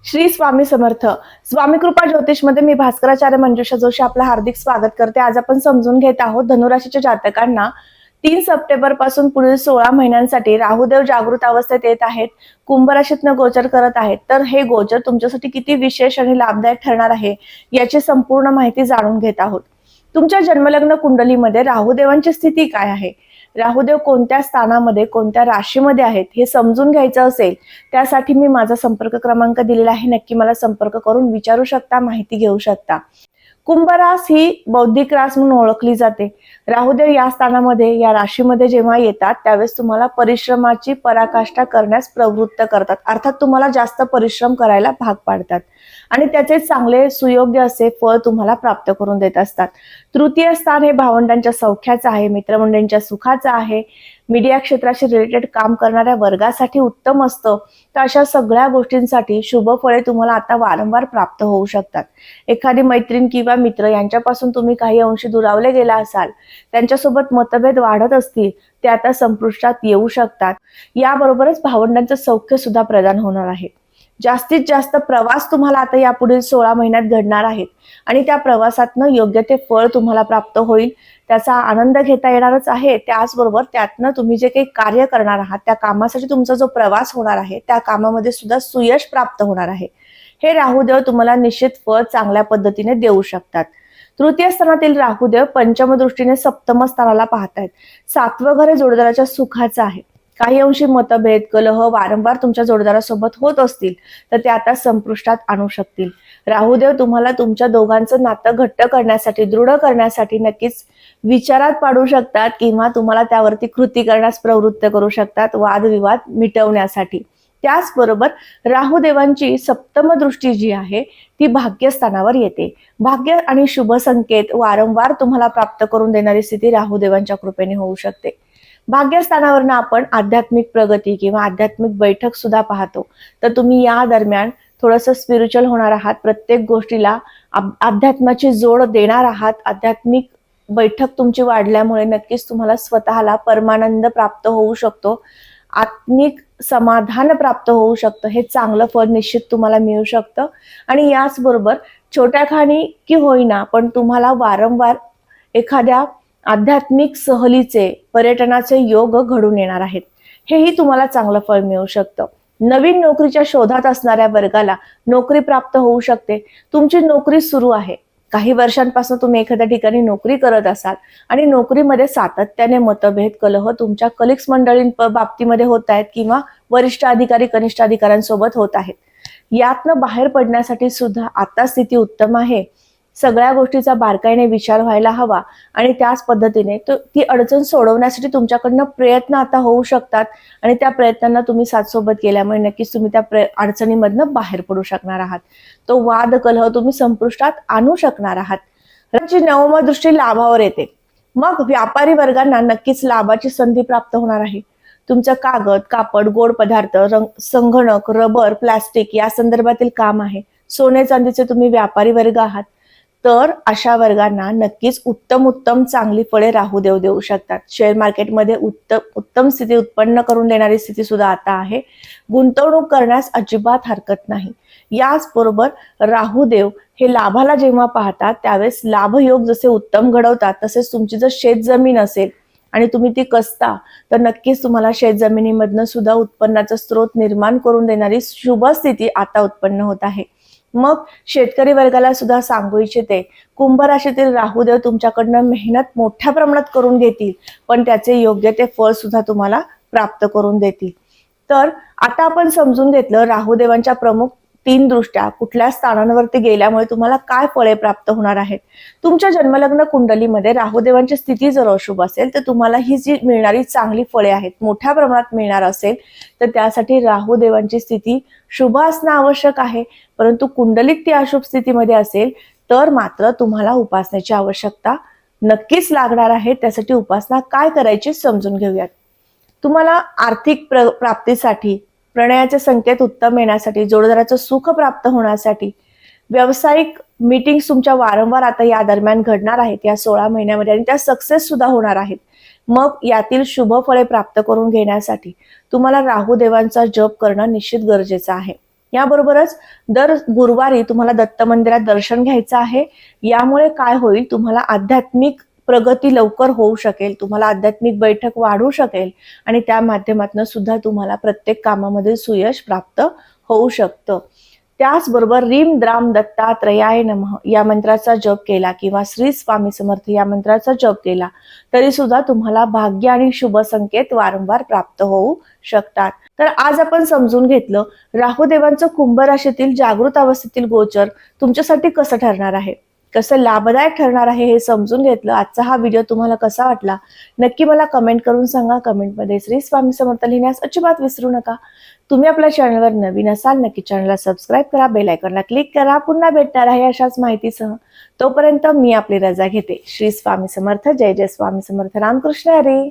श्री स्वामी समर्थ. स्वामी कृपा ज्योतिष मध्ये मी भास्कराचार्य मंजुषा जोशी आपलं हार्दिक स्वागत करते. आज आपण समजून घेत आहोत धनुराशीच्या जातकांना 3 सप्टेंबर पासून पुढील 16 महिन्यांसाठी राहुदेव जागृत अवस्थेत येत आहेत, कुंभ राशीतनं गोचर करत आहेत. तर हे गोचर तुमच्यासाठी किती विशेष आणि लाभदायक ठरणार आहे याची संपूर्ण माहिती जाणून घेत आहोत. तुमच्या जन्मलग्न कुंडलीमध्ये राहुदेवांची स्थिती काय आहे, राहुदेव कोणत्या स्थानामध्ये कोणत्या राशीमध्ये आहेत हे समजून घ्यायचं असेल त्यासाठी मी माझा संपर्क क्रमांक दिलेला आहे. नक्की मला संपर्क करून विचारू शकता, माहिती घेऊ शकता. कुंभ रास ही बौद्धिक रास म्हणून ओळखली जाते. राहुदेव या स्थानामध्ये या राशीमध्ये जेव्हा येतात त्यावेळेस तुम्हाला परिश्रमाची पराकाष्ठा करण्यास प्रवृत्त करतात, अर्थात तुम्हाला जास्त परिश्रम करायला भाग पाडतात आणि त्याचे चांगले सुयोग्य असे फळ तुम्हाला प्राप्त करून देत असतात. तृतीय स्थान हे भावंडांच्या सौख्याचं आहे, मित्रमंडळींच्या सुखाचं आहे, मीडिया क्षेत्राशी रिलेटेड काम करणाऱ्या वर्गासाठी उत्तम असतं. तर अशा सगळ्या गोष्टींसाठी शुभ फळे तुम्हाला आता वारंवार प्राप्त होऊ शकतात. एखादी मैत्रीण किंवा मित्र यांच्यापासून तुम्ही काही अंशी दुरावले गेला असाल, त्यांच्यासोबत मतभेद वाढत असतील, ते आता संपुष्टात येऊ शकतात. याबरोबरच भावंडांचं सौख्य सुद्धा प्रदान होणार आहे. जास्तीत जास्त प्रवास तुम्हाला आता या पुढील 16 महिन्यात घडणार आहेत आणि त्या प्रवासातनं योग्य ते फळ तुम्हाला प्राप्त होईल. त्याचा आनंद घेता येणारच आहे. त्याचबरोबर त्यातनं तुम्ही जे काही कार्य करणार आहात त्या कामासाठी तुमचा जो प्रवास होणार आहे त्या कामामध्ये सुद्धा सुयश प्राप्त होणार आहे. हे राहुदेव तुम्हाला निश्चित फळ चांगल्या पद्धतीने देऊ शकतात. तृतीय स्थानातील राहुदेव पंचम दृष्टीने सप्तम स्थानाला पाहतायत. 7वं घर हे जोडदाराच्या सुखाचं आहे. काही अंशी मतभेद कलह वारंवार तुमच्या जोडदारासोबत होत असतील तर ते आता संपुष्टात आणू शकतील. राहुदेव तुम्हाला तुमच्या दोघांचं नातं घट्ट करण्यासाठी, दृढ करण्यासाठी नक्कीच विचारात पाडू शकतात किंवा तुम्हाला त्यावरती कृती करण्यास प्रवृत्त करू शकतात, वादविवाद मिटवण्यासाठी. त्याचबरोबर राहुदेवांची सप्तम दृष्टी जी आहे ती भाग्यस्थानावर येते. भाग्य आणि शुभ संकेत वारंवार तुम्हाला प्राप्त करून देणारी स्थिती राहुदेवांच्या कृपेने होऊ शकते. भाग्यस्थानावरनं आपण आध्यात्मिक प्रगती किंवा आध्यात्मिक बैठक सुद्धा पाहतो. तर तुम्ही या दरम्यान थोडंसं स्पिरिच्युअल होणार आहात, प्रत्येक गोष्टीला अध्यात्माची जोड देणार आहात. आध्यात्मिक बैठक तुमची वाढल्यामुळे नक्कीच तुम्हाला स्वतःला परमानंद प्राप्त होऊ शकतो, आत्मिक समाधान प्राप्त होऊ शकतं. हे चांगलं फळ निश्चित तुम्हाला मिळू शकतं आणि याचबरोबर छोट्या खाणी की होईना पण तुम्हाला वारंवार एखाद्या आध्यात्मिक सहलीचे, पर्यटनाचे योग घडून येणार आहेत. हेही तुम्हाला चांगलं फळ मिळू शकतं. नवीन नोकरीच्या शोधात असणाऱ्या वर्गाला नोकरी प्राप्त होऊ शकते. तुमची नोकरी सुरू आहे, काही वर्षांपासून तुम्ही एखाद्या ठिकाणी नोकरी करत असाल आणि नोकरीमध्ये सातत्याने मतभेद कलह तुमच्या कलिग्स बाबतीमध्ये होत आहेत किंवा वरिष्ठ अधिकारी कनिष्ठ अधिकाऱ्यांसोबत होत आहेत. यातनं बाहेर पडण्यासाठी सुद्धा आता स्थिती उत्तम आहे. सगळ्या गोष्टीचा बारकाईने विचार व्हायला हवा आणि त्याच पद्धतीने ती अडचण सोडवण्यासाठी तुमच्याकडनं प्रयत्न आता होऊ शकतात आणि त्या प्रयत्नांना तुम्ही साथ सोबत केल्यामुळे नक्कीच तुम्ही त्या अडचणीमधनं बाहेर पडू शकणार आहात. तो वाद कलह तुम्ही संपुष्टात आणू शकणार आहात. राशीची 9वी दृष्टी लाभावर येते. मग व्यापारी वर्गांना नक्कीच लाभाची संधी प्राप्त होणार आहे. तुमचं कागद, कापड, गोड पदार्थ, संगणक, रबर, प्लास्टिक या संदर्भातील काम आहे. सोने चांदीचे तुम्ही व्यापारी वर्ग आहात तर अशा वर्गांना नक्कीच उत्तम चांगली फळे राहुदेव देऊ शकतात. शेअर मार्केटमध्ये उत्तम स्थिती उत्पन्न करून देणारी स्थिती सुद्धा आता आहे. गुंतवणूक करण्यास अजिबात हरकत नाही. याचबरोबर राहुदेव हे लाभाला जेव्हा पाहतात त्यावेळेस लाभयोग जसे उत्तम घडवतात तसेच तुमची जर शेत जमीन असेल आणि तुम्ही ती कसता तर नक्कीच तुम्हाला शेत जमिनीमधनं सुद्धा उत्पन्नाचा स्रोत निर्माण करून देणारी शुभ स्थिती आता उत्पन्न होत आहे. मग शेतकरी वर्गाला सुद्धा सांगू इच्छिते, कुंभ राशीतील राहुदेव तुमच्याकडनं मेहनत मोठ्या प्रमाणात करून घेतील पण त्याचे योग्य ते फळ सुद्धा तुम्हाला प्राप्त करून देतील. तर आता आपण समजून घेतलं राहुदेवांच्या प्रमुख 3 दृष्ट्या कुठल्या स्थानांवरती गेल्यामुळे तुम्हाला काय फळे प्राप्त होणार आहेत. तुमच्या जन्मलग्न कुंडलीमध्ये राहुदेवांची स्थिती जर अशुभ असेल तर तुम्हाला ही जी मिळणारी चांगली फळे आहेत मोठ्या प्रमाणात मिळणार असेल तर त्यासाठी राहुदेवांची स्थिती शुभ असणं आवश्यक आहे. परंतु कुंडलीत ती अशुभ स्थितीमध्ये असेल तर मात्र तुम्हाला उपासनेची आवश्यकता नक्कीच लागणार आहे. त्यासाठी उपासना काय करायची समजून घेऊयात. तुम्हाला आर्थिक प्राप्तीसाठी, प्रणयाचे संकेत उत्तम येण्यासाठी, जोडदाराचं सुख प्राप्त होण्यासाठी, व्यावसायिक मीटिंग्स तुमच्या वारंवार आता या दरम्यान घडणार आहेत या 16 महिन्यामध्ये आणि त्या सक्सेस सुद्धा होणार आहेत. मग यातील शुभ फळे प्राप्त करून घेण्यासाठी तुम्हाला राहुदेवांचा जप करणं निश्चित गरजेचं आहे. याबरोबरच दर गुरुवारी तुम्हाला दत्त मंदिरात दर्शन घ्यायचं आहे. यामुळे काय होईल, तुम्हाला आध्यात्मिक प्रगती लवकर होऊ शकेल, तुम्हाला आध्यात्मिक बैठक वाढू शकेल आणि त्या माध्यमातून सुद्धा तुम्हाला प्रत्येक कामामध्ये सुयश प्राप्त होऊ शकतं. त्याचबरोबर रीम द्राम दत्तात्रयाय नमः या मंत्राचा जप केला किंवा श्री स्वामी समर्थ या मंत्राचा जप केला तरी सुद्धा तुम्हाला भाग्य आणि शुभ संकेत वारंवार प्राप्त होऊ शकतात. तर आज आपण समजून घेतलं राहुदेवांचं कुंभ राशीतील जागृत अवस्थेतील गोचर तुमच्यासाठी कसं ठरणार आहे, कसं लाभदायक ठरणार आहे हे समजून घेतलं. आजचा हा व्हिडिओ तुम्हाला कसा वाटला नक्की मला कमेंट करून सांगा. कमेंटमध्ये श्री स्वामी समर्थ लिहिण्यास अजिबात विसरू नका. तुम्ही आपल्या चॅनलवर नवीन असाल नक्की चॅनलला सबस्क्राईब करा, बेल आयकॉनला क्लिक करा. पुन्हा भेटणार आहे अशाच माहितीसह. तोपर्यंत मी आपली रजा घेते. श्री स्वामी समर्थ. जय जय स्वामी समर्थ. रामकृष्ण हरी.